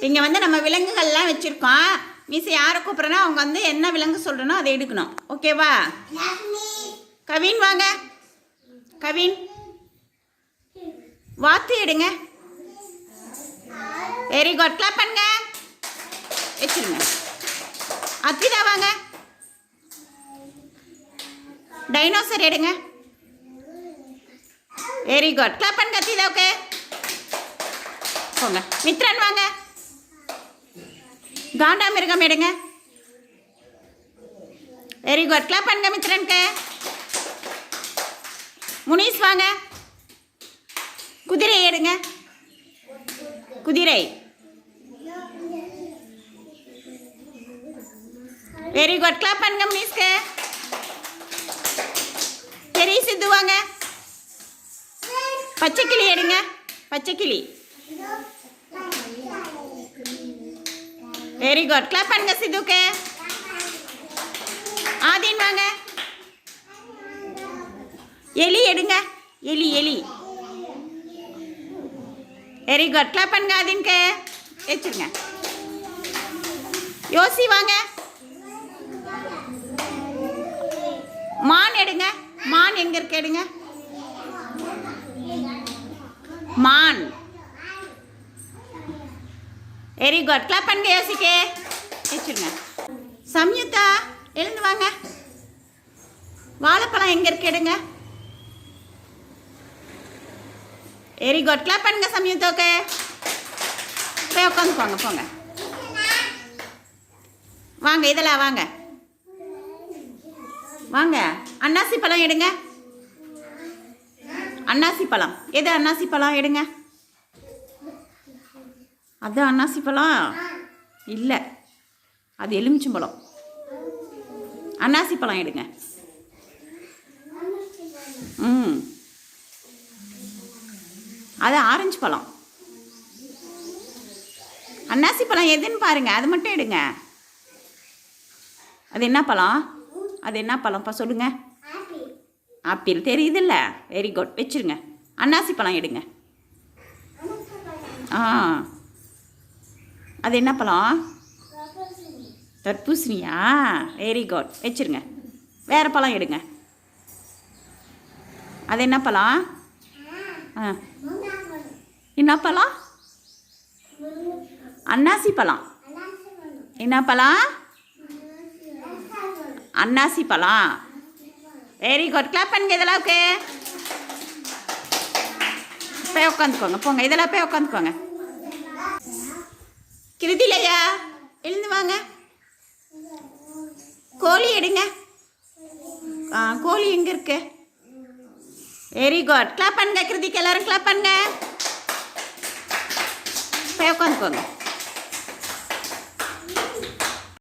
இங்கே வந்து நம்ம விலங்குகள்லாம் வச்சுருக்கோம். மிஸ் யாரை கூப்பிட்றேன்னா அவங்க வந்து என்ன விலங்கு சொல்கிறனோ அதை எடுக்கணும். ஓகேவா? கவின் வாங்க. கவின் வாத்து எடுங்க. Very good. கிளாப் பண்ணுங்க. வச்சுருங்க. அத்விதா வாங்க. டைனோசர் எடுங்க. Very good. கிளாப் பண்ணுங்க அத்விதா. ஓகே போங்க. மித்ரன் வாங்க. காண்டாமிருகம் எடுங்க. Very good. கிளாப் பண்ணுங்க மித்ரனுக்கு. முனீஸ் வாங்க. குதிரை எடுங்க. குதிரை. Very good. கிளாப் பண்ணுங்க முனீஸ்க்கு. சரி சித்து வாங்க. பச்சைக்கிளி எடுங்க. பச்சைக்கிளி. Very good. கிளாப் பண்ணுங்க சித்துக்கு. ஆதீன் வாங்க. எலி எடுங்க. எலி எலி. Very good. கிளாப் பண்ணுங்க ஆதீன்க்கு. வச்சுருங்க. யோசி வாங்க. மான் எடுங்க. மான் எங்க இருக்கு எடுங்க. மான். Very good. கிளாப் பண்ணுங்க யோசிக்கே. வச்சுருங்க. சம்யுக்தா எழுந்து வாங்க. வாழைப்பழம் எங்க இருக்கு எடுங்க. Very good. கிளாப் பண்ணுங்க சம்யுக்தாவுக்கு. போய் உட்காந்துக்கோங்க போங்க. வாங்க இதெல்லாம் வாங்க வாங்க. அன்னாசி பழம் எடுங்க. அன்னாசி பழம் எது? அன்னாசி பழம் எடுங்க. அது அன்னாசி பழம் இல்லை, அது எலுமிச்சம்பழம். அன்னாசி பழம் எடுங்க. அது ஆரஞ்சு பழம். அன்னாசி பழம் எதுன்னு பாருங்க, அது மட்டும் எடுங்க. அது என்ன பழம்? அது என்ன பழம்ப்பா சொல்லுங்க. ஆப்பிள் தெரியுதுல்ல? Very good. வச்சுருங்க. அன்னாசி பழம் எடுங்க. அது என்ன பழம்? தர்பூசணியா? Very good. வச்சுருங்க. வேறு பழம் எடுங்க. அது என்ன பழம்? என்ன பழம்? அன்னாசி பழம். என்ன பழம்? அன்னாசி பழம். Very good. கிளாப் பண்ணுங்க இதெல்லாம். ஓகே போய் உட்காந்துக்கோங்க போங்க. இதெல்லாம் போய் உட்காந்துக்கோங்க. கிருதிலையா எழுந்து வாங்க. கோழி எடுங்க. கோழி எங்கே இருக்கு? Very good. கிளாப் பண்ணுங்க கிருதிக்கு. எல்லாரும் கிளாப் பண்ணுங்க. போய் உட்காந்துக்கோங்க.